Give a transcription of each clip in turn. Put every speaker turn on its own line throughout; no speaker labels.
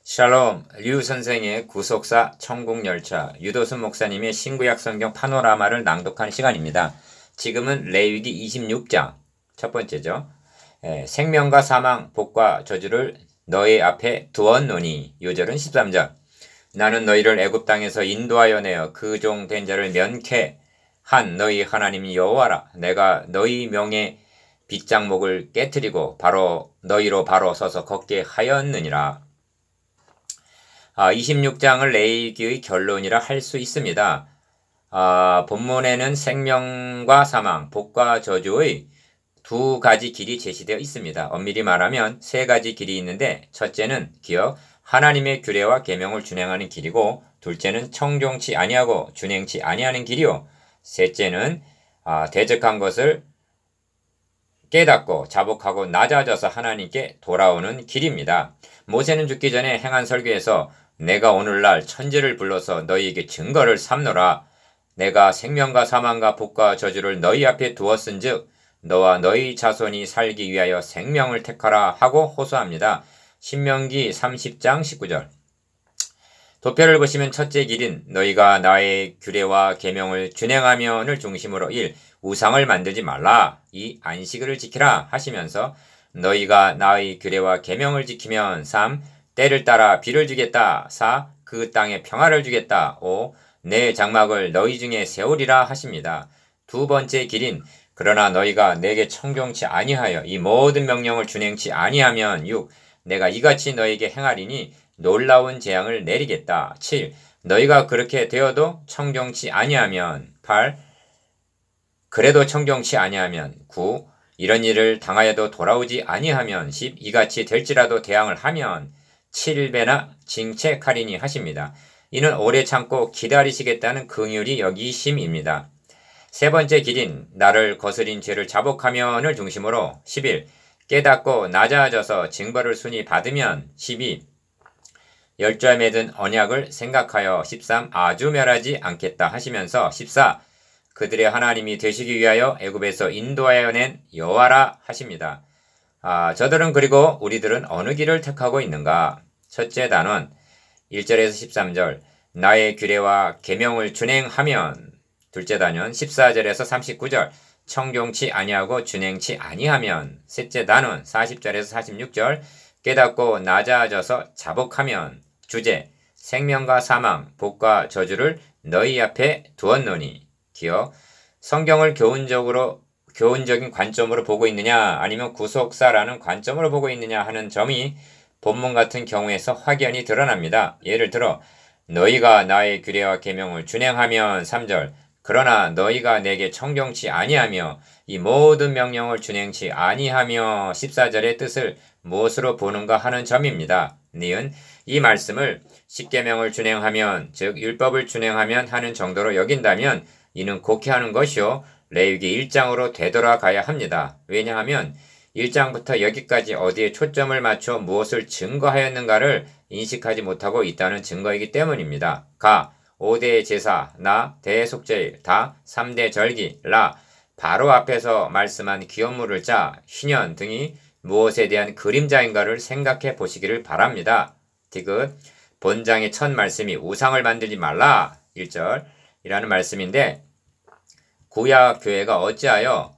샬롬, 류 선생의 구속사 천국열차, 유도순 목사님의 신구약 성경 파노라마를 낭독한 시간입니다. 지금은 레위기 26장 첫 번째죠. 생명과 사망, 복과 저주를 너희 앞에 두었노니. 요절은 13절. 나는 너희를 애굽 땅에서 인도하여 내어 그 종 된 자를 면케한 너희 하나님 여호와라. 내가 너희 명의 빗장목을 깨뜨리고 너희로 바로 서서 걷게 하였느니라. 26장을 레위기의 결론이라 할 수 있습니다. 본문에는 생명과 사망, 복과 저주의 두 가지 길이 제시되어 있습니다. 엄밀히 말하면 세 가지 길이 있는데, 첫째는 하나님의 규례와 계명을 준행하는 길이고, 둘째는 청종치 아니하고 준행치 아니하는 길이요, 셋째는 대적한 것을 깨닫고 자복하고 낮아져서 하나님께 돌아오는 길입니다. 모세는 죽기 전에 행한 설교에서 내가 오늘날 천지를 불러서 너희에게 증거를 삼노라. 내가 생명과 사망과 복과 저주를 너희 앞에 두었은즉 너와 너희 자손이 살기 위하여 생명을 택하라 하고 호소합니다. 신명기 30장 19절. 도표를 보시면 첫째 길인 너희가 나의 규례와 계명을 준행하면을 중심으로 1. 우상을 만들지 말라. 2. 안식일을 지키라 하시면서 너희가 나의 규례와 계명을 지키면 3. 때를 따라 비를 주겠다. 4. 그 땅에 평화를 주겠다. 5. 내 장막을 너희 중에 세우리라 하십니다. 두 번째 길인 그러나 너희가 내게 청종치 아니하여 이 모든 명령을 준행치 아니하면 6. 내가 이같이 너희에게 행하리니 놀라운 재앙을 내리겠다. 7. 너희가 그렇게 되어도 청종치 아니하면 8. 그래도 청종치 아니하면 9. 이런 일을 당하여도 돌아오지 아니하면 10. 이같이 될지라도 대항을 하면 7배나 징책하리니 하십니다. 이는 오래 참고 기다리시겠다는 긍휼이 여기심입니다. 세 번째 길인 나를 거스린 죄를 자복하면을 중심으로 11. 깨닫고 낮아져서 징벌을 순히 받으면 12. 열조에 맺은 언약을 생각하여 13. 아주 멸하지 않겠다 하시면서 14. 그들의 하나님이 되시기 위하여 애굽에서 인도하여 낸 여호와라 하십니다. 저들은 그리고 우리들은 어느 길을 택하고 있는가? 첫째 단원 1절에서 13절 나의 규례와 계명을 준행하면. 둘째 단원 14절에서 39절 청종치 아니하고 준행치 아니하면. 셋째 단원 40절에서 46절 깨닫고 낮아져서 자복하면. 주제 생명과 사망, 복과 저주를 너희 앞에 두었노니. 성경을 교훈적인 관점으로 보고 있느냐 아니면 구속사라는 관점으로 보고 있느냐 하는 점이 본문 같은 경우에서 확연히 드러납니다. 예를 들어 너희가 나의 규례와 계명을 준행하면 3절 그러나 너희가 내게 청종치 아니하며 이 모든 명령을 준행치 아니하며 14절의 뜻을 무엇으로 보는가 하는 점입니다. 니은 이 말씀을 십계명을 준행하면 즉 율법을 준행하면 하는 정도로 여긴다면 이는 곡해하는 것이요 레위기 1장으로 되돌아가야 합니다. 왜냐하면 1장부터 여기까지 어디에 초점을 맞춰 무엇을 증거하였는가를 인식하지 못하고 있다는 증거이기 때문입니다. 5대 제사, 대속제일, 3대 절기, 바로 앞에서 말씀한 기업물을 희년 등이 무엇에 대한 그림자인가를 생각해 보시기를 바랍니다. 디귿 본장의 첫 말씀이 우상을 만들지 말라 1절이라는 말씀인데 구약 교회가 어찌하여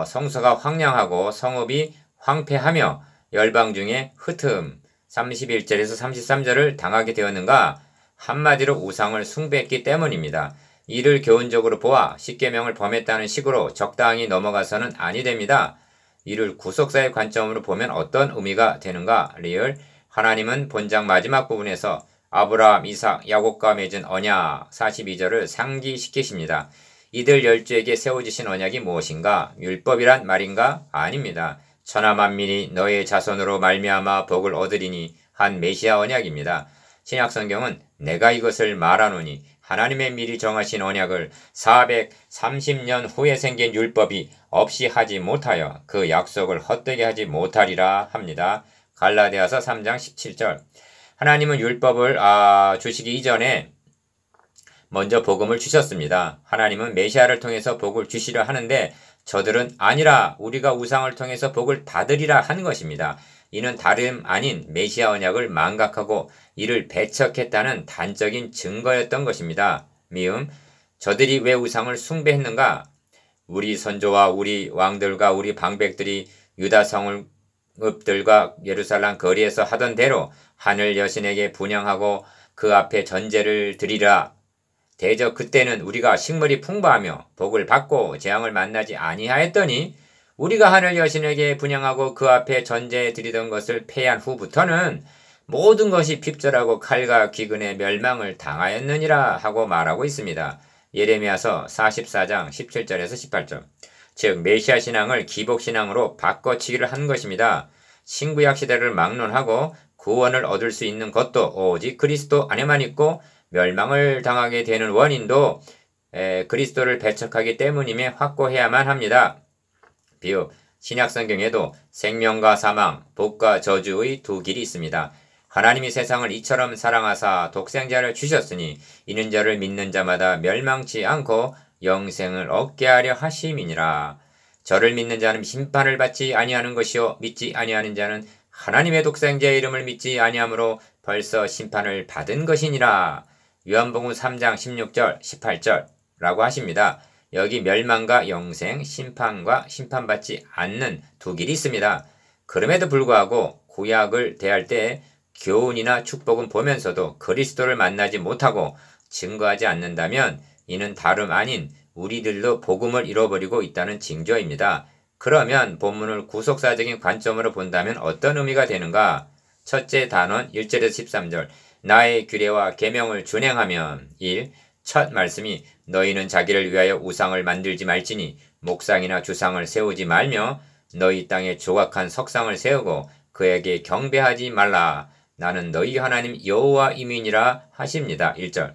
성소가 황량하고 성읍이 황폐하며 열방 중에 흩음 31절에서 33절을 당하게 되었는가? 한마디로 우상을 숭배했기 때문입니다. 이를 교훈적으로 보아 십계명을 범했다는 식으로 적당히 넘어가서는 아니 됩니다. 이를 구속사의 관점으로 보면 어떤 의미가 되는가? 리을 하나님은 본장 마지막 부분에서 아브라함, 이삭, 야곱과 맺은 언약 42절을 상기시키십니다. 이들 열조에게 세워주신 언약이 무엇인가? 율법이란 말인가? 아닙니다. 천하만민이 너의 자손으로 말미암아 복을 얻으리니 한 메시아 언약입니다. 신약성경은 내가 이것을 말하노니 하나님의 미리 정하신 언약을 430년 후에 생긴 율법이 없이 하지 못하여 그 약속을 헛되게 하지 못하리라 합니다. 갈라디아서 3장 17절 하나님은 율법을 주시기 이전에 먼저 복음을 주셨습니다. 하나님은 메시아를 통해서 복을 주시려 하는데 저들은 아니라 우리가 우상을 통해서 복을 받으리라 하는 것입니다. 이는 다름 아닌 메시아 언약을 망각하고 이를 배척했다는 단적인 증거였던 것입니다. 미음, 저들이 왜 우상을 숭배했는가? 우리 선조와 우리 왕들과 우리 방백들이 유다 성읍들과 예루살렘 거리에서 하던 대로 하늘 여신에게 분향하고 그 앞에 전제를 드리라. 대저 그때는 우리가 식물이 풍부하며 복을 받고 재앙을 만나지 아니하였더니 우리가 하늘 여신에게 분향하고 그 앞에 전제 드리던 것을 폐한 후부터는 모든 것이 핍절하고 칼과 기근의 멸망을 당하였느니라 하고 말하고 있습니다. 예레미야서 44장 17절에서 18절. 즉 메시아 신앙을 기복 신앙으로 바꿔치기를 한 것입니다. 신구약 시대를 막론하고 구원을 얻을 수 있는 것도 오직 그리스도 안에만 있고 멸망을 당하게 되는 원인도 그리스도를 배척하기 때문임에 확고해야만 합니다. 비읍, 신약성경에도 생명과 사망, 복과 저주의 두 길이 있습니다. 하나님이 세상을 이처럼 사랑하사 독생자를 주셨으니 이는 저를 믿는 자마다 멸망치 않고 영생을 얻게 하려 하심이니라. 저를 믿는 자는 심판을 받지 아니하는 것이요 믿지 아니하는 자는 하나님의 독생자의 이름을 믿지 아니하므로 벌써 심판을 받은 것이니라. 요한복음 3장 16절 18절라고 하십니다. 여기 멸망과 영생, 심판과 심판받지 않는 두 길이 있습니다. 그럼에도 불구하고 구약을 대할 때 교훈이나 축복은 보면서도 그리스도를 만나지 못하고 증거하지 않는다면 이는 다름 아닌 우리들도 복음을 잃어버리고 있다는 징조입니다. 그러면 본문을 구속사적인 관점으로 본다면 어떤 의미가 되는가? 첫째 단원 1절에서 13절 나의 규례와 계명을 준행하면 1. 첫 말씀이 너희는 자기를 위하여 우상을 만들지 말지니 목상이나 주상을 세우지 말며 너희 땅에 조각한 석상을 세우고 그에게 경배하지 말라. 나는 너희 하나님 여호와임이니라 하십니다. 1절.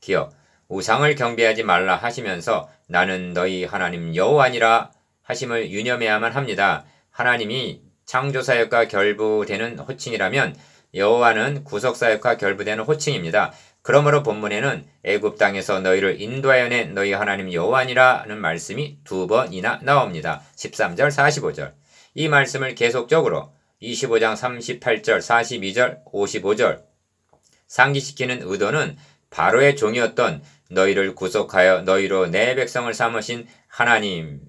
기억. 우상을 경배하지 말라 하시면서 나는 너희 하나님 여호와니라 하심을 유념해야만 합니다. 하나님이 창조사역과 결부되는 호칭이라면 여호와는 구속사역과 결부되는 호칭입니다. 그러므로 본문에는 애굽 땅에서 너희를 인도하여 낸 너희 하나님 여호와니라는 말씀이 두 번이나 나옵니다. 13절 45절. 이 말씀을 계속적으로 25장 38절 42절 55절 상기시키는 의도는 바로의 종이었던 너희를 구속하여 너희로 내 백성을 삼으신 하나님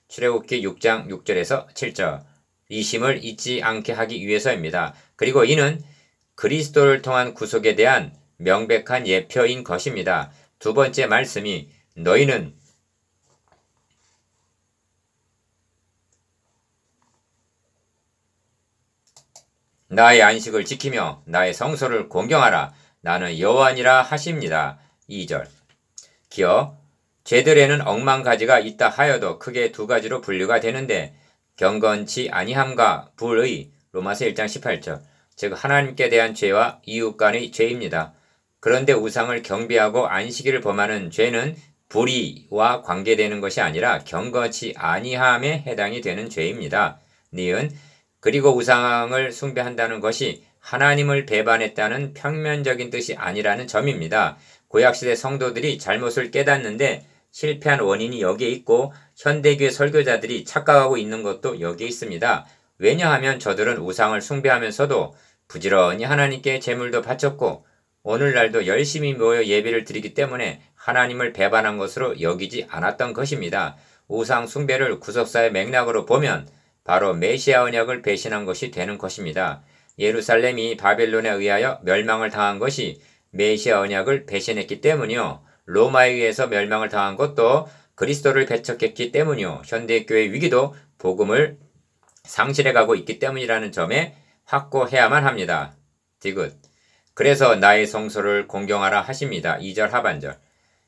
출애굽기 6장 6절에서 7절 이심을 잊지 않게 하기 위해서입니다. 그리고 이는 그리스도를 통한 구속에 대한 명백한 예표인 것입니다. 두 번째 말씀이 너희는 나의 안식을 지키며 나의 성소를 공경하라. 나는 여호와니라 하십니다. 2절. 기어 죄들에는 억만가지가 있다 하여도 크게 두 가지로 분류가 되는데 경건치 아니함과 불의 로마서 1장 18절. 즉 하나님께 대한 죄와 이웃 간의 죄입니다. 그런데 우상을 경배하고 안식일을 범하는 죄는 불의와 관계되는 것이 아니라 경건치 아니함에 해당이 되는 죄입니다. 니은 그리고 우상을 숭배한다는 것이 하나님을 배반했다는 평면적인 뜻이 아니라는 점입니다. 구약시대 성도들이 잘못을 깨닫는데 실패한 원인이 여기에 있고 현대교회 설교자들이 착각하고 있는 것도 여기에 있습니다. 왜냐하면 저들은 우상을 숭배하면서도 부지런히 하나님께 제물도 바쳤고 오늘날도 열심히 모여 예배를 드리기 때문에 하나님을 배반한 것으로 여기지 않았던 것입니다. 우상 숭배를 구속사의 맥락으로 보면 바로 메시아 언약을 배신한 것이 되는 것입니다. 예루살렘이 바벨론에 의하여 멸망을 당한 것이 메시아 언약을 배신했기 때문이요. 로마에 의해서 멸망을 당한 것도 그리스도를 배척했기 때문이요. 현대교회 위기도 복음을 상실해가고 있기 때문이라는 점에 확고해야만 합니다. 디귿. 그래서 나의 성소를 공경하라 하십니다. 2절 하반절.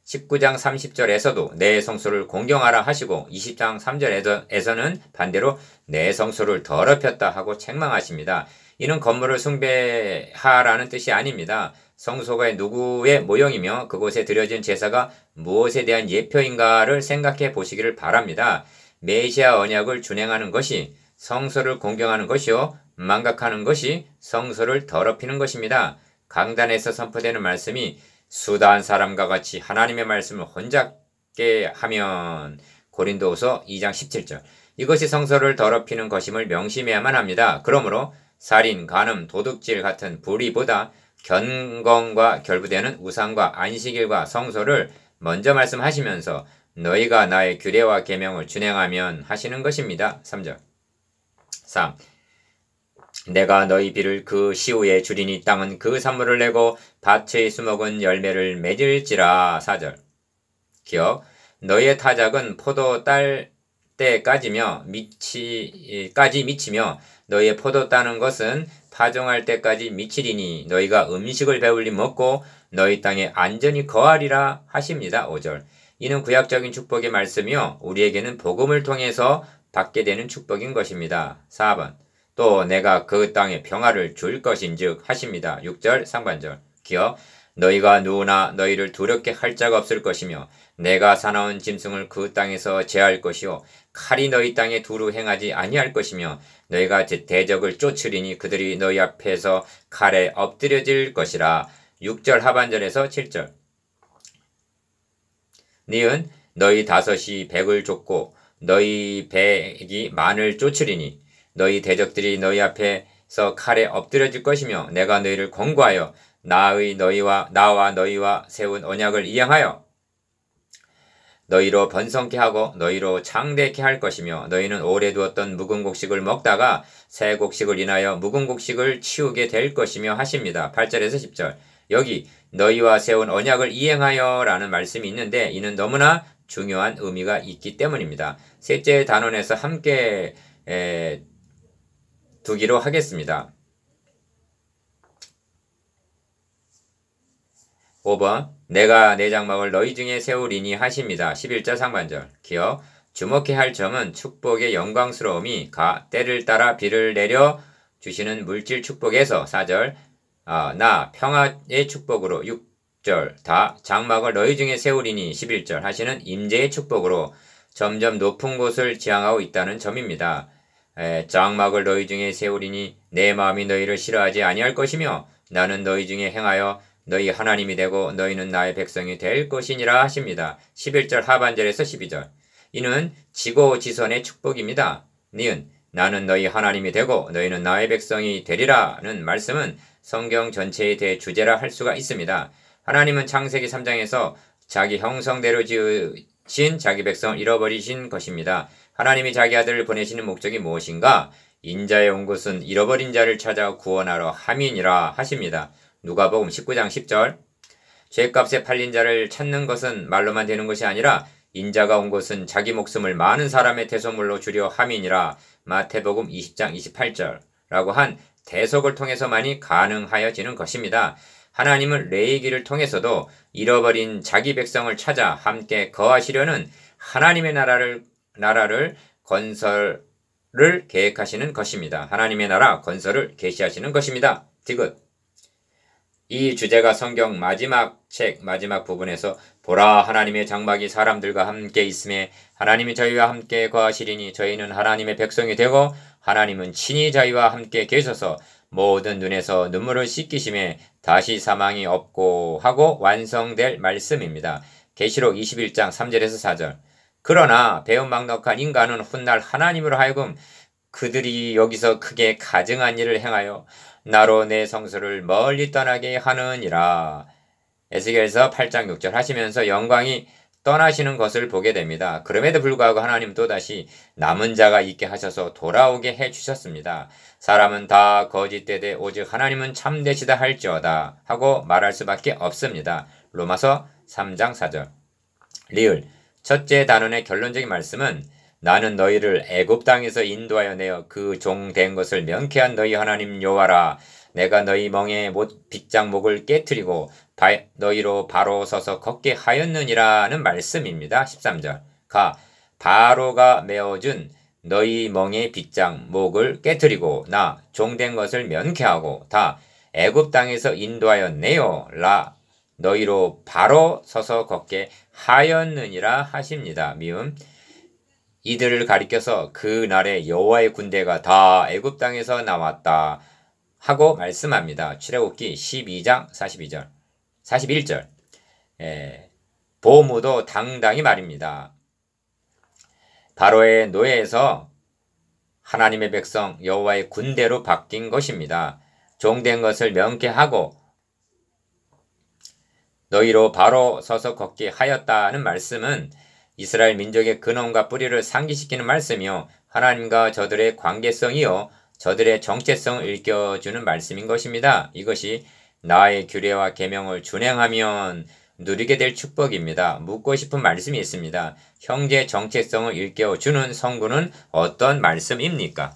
19장 30절에서도 내 성소를 공경하라 하시고 20장 3절에서는 반대로 내 성소를 더럽혔다 하고 책망하십니다. 이는 건물을 숭배하라는 뜻이 아닙니다. 성소가 누구의 모형이며 그곳에 드려진 제사가 무엇에 대한 예표인가를 생각해 보시기를 바랍니다. 메시아 언약을 준행하는 것이 성소를 공경하는 것이요 망각하는 것이 성소를 더럽히는 것입니다. 강단에서 선포되는 말씀이 수다한 사람과 같이 하나님의 말씀을 혼잡게 하면 고린도후서 2장 17절 이것이 성소를 더럽히는 것임을 명심해야만 합니다. 그러므로 살인, 간음, 도둑질 같은 불의보다 견건과 결부되는 우상과 안식일과 성소를 먼저 말씀하시면서 너희가 나의 규례와 계명을 준행하면 하시는 것입니다. 3절 3. 내가 너희 비를 그 시후에 주리니 땅은 그 산물을 내고 밭의 수목은 열매를 맺을지라. 4절 기억 너희의 타작은 포도 딸 때까지며 까지 미치며 너희의 포도 따는 것은 파종할 때까지 미치리니 너희가 음식을 배불리 먹고 너희 땅에 안전히 거하리라 하십니다. 5절 이는 구약적인 축복의 말씀이요 우리에게는 복음을 통해서 받게 되는 축복인 것입니다. 4번 또 내가 그 땅에 평화를 줄 것인즉 하십니다. 6절 상반절 기억 너희가 누구나 너희를 두렵게 할 자가 없을 것이며 내가 사나운 짐승을 그 땅에서 제할 것이요 칼이 너희 땅에 두루 행하지 아니할 것이며 너희가 대적을 쫓으리니 그들이 너희 앞에서 칼에 엎드려질 것이라. 6절 하반절에서 7절 니은 너희 다섯이 백을 쫓고 너희 백이 만을 쫓으리니 너희 대적들이 너희 앞에서 칼에 엎드려질 것이며 내가 너희를 권고하여 나와 너희와 세운 언약을 이행하여 너희로 번성케 하고 너희로 장대케 할 것이며 너희는 오래 두었던 묵은 곡식을 먹다가 새 곡식을 인하여 묵은 곡식을 치우게 될 것이며 하십니다. 8절에서 10절 여기 너희와 세운 언약을 이행하여 라는 말씀이 있는데 이는 너무나 중요한 의미가 있기 때문입니다. 셋째 단원에서 함께 두기로 하겠습니다. 5번 내가 내 장막을 너희 중에 세우리니 하십니다. 11절 상반절 기억 주목해야 할 점은 축복의 영광스러움이 때를 따라 비를 내려 주시는 물질 축복에서 4절 나 평화의 축복으로 6절 다 장막을 너희 중에 세우리니 11절 하시는 임재의 축복으로 점점 높은 곳을 지향하고 있다는 점입니다. 장막을 너희 중에 세우리니 내 마음이 너희를 싫어하지 아니할 것이며 나는 너희 중에 행하여 너희 하나님이 되고 너희는 나의 백성이 될 것이니라 하십니다. 11절 하반절에서 12절 이는 지고지선의 축복입니다. 니은 나는 너희 하나님이 되고 너희는 나의 백성이 되리라는 말씀은 성경 전체의 대주제라 할 수가 있습니다. 하나님은 창세기 3장에서 자기 형성대로 지으신 자기 백성을 잃어버리신 것입니다. 하나님이 자기 아들을 보내시는 목적이 무엇인가? 인자에 온 것은 잃어버린 자를 찾아 구원하러 함이니라 하십니다. 누가복음 19장 10절 죄값에 팔린 자를 찾는 것은 말로만 되는 것이 아니라 인자가 온 것은 자기 목숨을 많은 사람의 대소물로 주려 함이니라. 마태복음 20장 28절라고 한 대속을 통해서만이 가능하여지는 것입니다. 하나님은 레위기를 통해서도 잃어버린 자기 백성을 찾아 함께 거하시려는 하나님의 나라를 건설을 계획하시는 것입니다. 하나님의 나라 건설을 계시하시는 것입니다. 디귿 이 주제가 성경 마지막 부분에서 보라 하나님의 장막이 사람들과 함께 있음에 하나님이 저희와 함께 거하시리니 저희는 하나님의 백성이 되고 하나님은 친히 저희와 함께 계셔서 모든 눈에서 눈물을 씻기심에 다시 사망이 없고 하고 완성될 말씀입니다. 계시록 21장 3절에서 4절 그러나 배은망덕한 인간은 훗날 하나님으로 하여금 그들이 여기서 크게 가증한 일을 행하여 나로 내 성소를 멀리 떠나게 하느니라. 에스겔서 8장 6절 하시면서 영광이 떠나시는 것을 보게 됩니다. 그럼에도 불구하고 하나님 또다시 남은 자가 있게 하셔서 돌아오게 해주셨습니다. 사람은 다 거짓되되 오직 하나님은 참되시다 할지어다 하고 말할 수밖에 없습니다. 로마서 3장 4절 리을 첫째 단원의 결론적인 말씀은 나는 너희를 애굽 땅에서 인도하여 내어 그 종 된 것을 명쾌한 너희 하나님 여호와라. 내가 너희 멍에 빗장목을 깨뜨리고 너희로 바로 서서 걷게 하였느니라는 말씀입니다. 13절 바로가 메어준 너희 멍에 빗장목을 깨뜨리고 나 종된 것을 명쾌하고 다 애굽 땅에서 인도하여 내어 너희로 바로 서서 걷게 하였느니라 하십니다. 미음 이들을 가리켜서 그 날에 여호와의 군대가 다 애굽 땅에서 나왔다 하고 말씀합니다. 출애굽기 12장 41절 보무도 당당히 말입니다. 바로의 노예에서 하나님의 백성 여호와의 군대로 바뀐 것입니다. 종된 것을 명쾌하고 너희로 바로 서서 걷게 하였다는 말씀은 이스라엘 민족의 근원과 뿌리를 상기시키는 말씀이요 하나님과 저들의 관계성이요 저들의 정체성을 일깨워주는 말씀인 것입니다. 이것이 나의 규례와 계명을 준행하면 누리게 될 축복입니다. 묻고 싶은 말씀이 있습니다. 형제 정체성을 일깨워주는 성구는 어떤 말씀입니까?